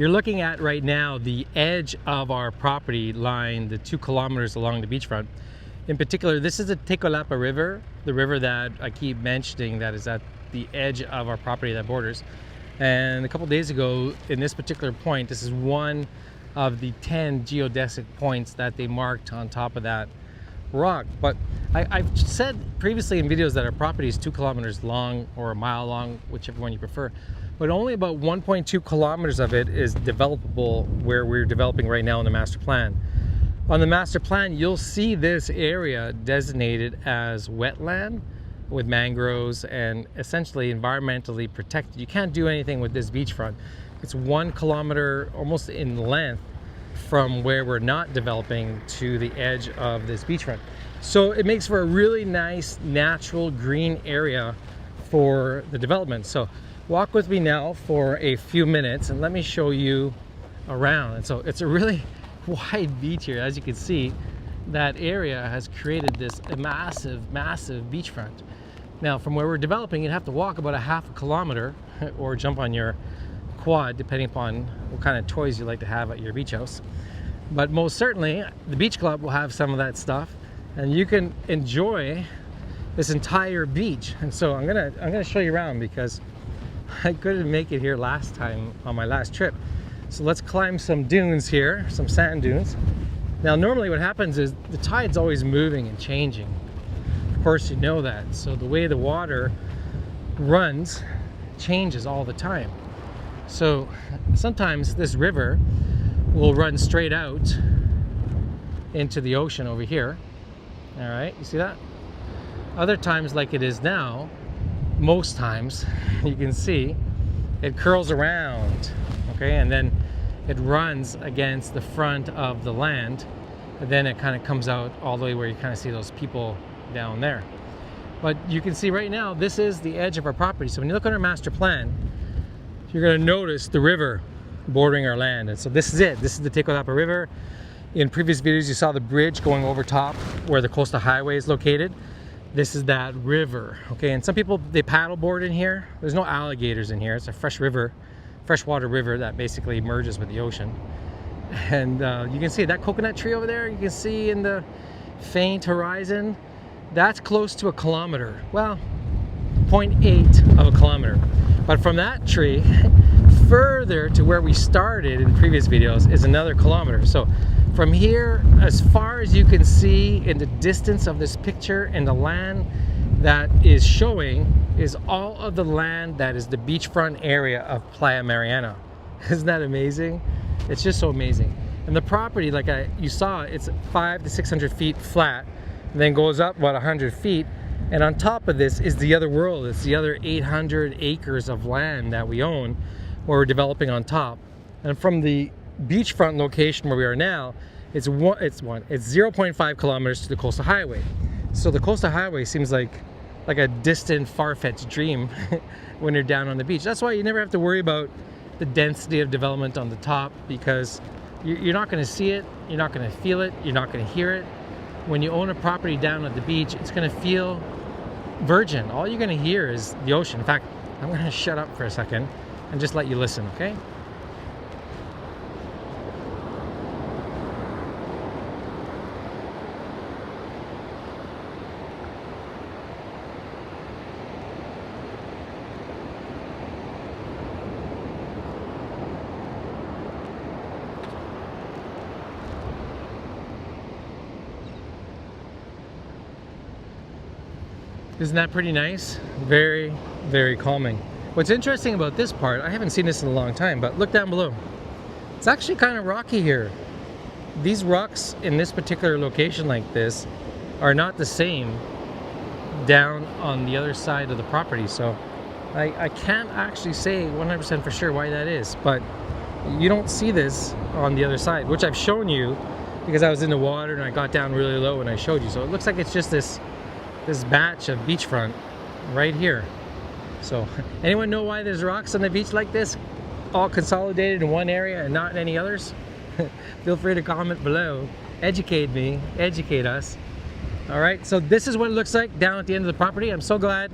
You're looking at right now the edge of our property line, the 2 kilometers along the beachfront. In particular, this is the Tecolapa River, the river that I keep mentioning that is at the edge of our property that borders. And a couple days ago, in this particular point, this is one of the 10 geodesic points that they marked on top of that rock. But I've said previously in videos that our property is 2 kilometers long or a mile long, whichever one you prefer, but only about 1.2 kilometers of it is developable where we're developing right now in the master plan. On the master plan, you'll see this area designated as wetland with mangroves and essentially environmentally protected. You can't do anything with this beachfront. It's 1 kilometer almost in length from where we're not developing to the edge of this beachfront. So it makes for a really nice natural green area for the development. So walk with me now for a few minutes and let me show you around. And so it's a really wide beach here. As you can see, that area has created this massive beachfront. Now from where we're developing, you'd have to walk about a half a kilometer or jump on your quad depending upon what kind of toys you like to have at your beach house. But most certainly the beach club will have some of that stuff and you can enjoy this entire beach. And so I'm gonna show you around because I couldn't make it here last time on my last trip. So let's climb some dunes here, some sand dunes. Now normally what happens is the tide's always moving and changing. Of course you know that. So the way the water runs changes all the time. So sometimes this river will run straight out into the ocean over here. All right, you see that? Other times, like it is now, most times you can see it curls around, okay, and then it runs against the front of the land, and then it kind of comes out all the way where you kind of see those people down there. But you can see right now this is the edge of our property. So when you look at our master plan, you're going to notice the river bordering our land. And so this is it. This is the Tecolapa River. In previous videos you saw the bridge going over top where the coastal highway is located. This is that river, okay? And some people, they paddleboard in here. There's no alligators in here. It's a freshwater river that basically merges with the ocean. And you can see that coconut tree over there. You can see in the faint horizon, that's close to a kilometer. Well, 0.8 of a kilometer. But from that tree further to where we started in previous videos is another kilometer. So from here, as far as you can see in the distance of this picture, and the land that is showing is all of the land that is the beachfront area of Playa Mariana. Isn't that amazing? It's just so amazing. And the property, like you saw, it's 500 to 600 feet flat, and then goes up about 100 feet. And on top of this is the other world. It's the other 800 acres of land that we own where we're developing on top. And from the beachfront location where we are now, it's 0.5 kilometers to the coastal highway. So the coastal highway seems like a distant, far-fetched dream when you're down on the beach. That's why you never have to worry about the density of development on the top, because you're not going to see it, you're not going to feel it, you're not going to hear it. When you own a property down at the beach, it's going to feel virgin. All you're going to hear is the ocean. In fact, I'm going to shut up for a second and just let you listen, okay? Isn't that pretty nice? Very, very calming. What's interesting about this part, I haven't seen this in a long time, but look down below. It's actually kind of rocky here. These rocks in this particular location like this are not the same down on the other side of the property. So I can't actually say 100% for sure why that is, but you don't see this on the other side, which I've shown you because I was in the water and I got down really low and I showed you. So it looks like it's just this batch of beachfront right here. So anyone know why there's rocks on the beach like this, all consolidated in one area and not in any others? Feel free to comment below. Educate me, educate us. All right, so this is what it looks like down at the end of the property. I'm so glad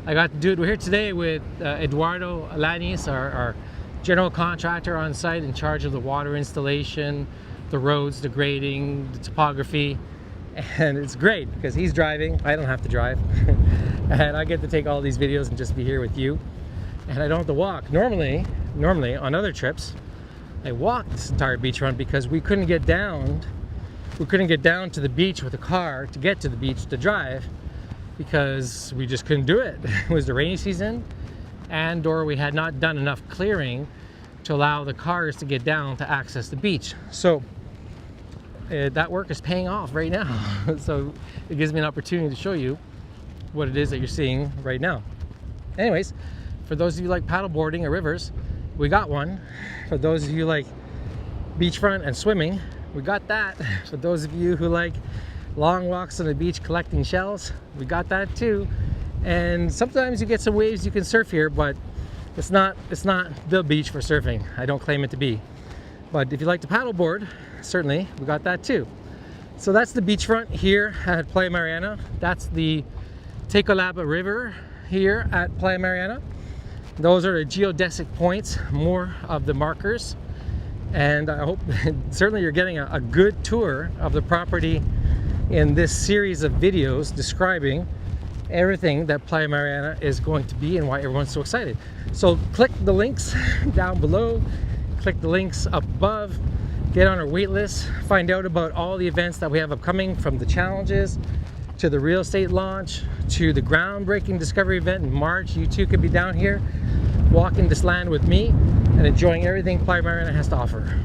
I got to do it. We're here today with Eduardo Alanis, our general contractor on site in charge of the water installation, the roads, the grading, the topography. And it's great because he's driving, I don't have to drive. And I get to take all these videos and just be here with you. And I don't have to walk. Normally on other trips, I walked this entire beachfront because we couldn't get down to the beach with a car to get to the beach to drive, because we just couldn't do it. It was the rainy season, or we had not done enough clearing to allow the cars to get down to access the beach. So that work is paying off right now. So it gives me an opportunity to show you what it is that you're seeing right now. Anyways, for those of you like paddleboarding or rivers, we got one. For those of you like beachfront and swimming, we got that. For those of you who like long walks on the beach collecting shells, we got that too. And sometimes you get some waves you can surf here, but it's not the beach for surfing. I don't claim it to be. But if you like to paddleboard, certainly we got that too. So that's the beachfront here at Playa Mariana. That's the Tecolapa River here at Playa Mariana. Those are the geodesic points, more of the markers. And I hope certainly you're getting a good tour of the property in this series of videos describing everything that Playa Mariana is going to be and why everyone's so excited. So click the links down below, click the links up above, get on our wait list, find out about all the events that we have upcoming, from the challenges to the real estate launch to the groundbreaking discovery event in March. You too could be down here walking this land with me and enjoying everything Playa Mariana has to offer.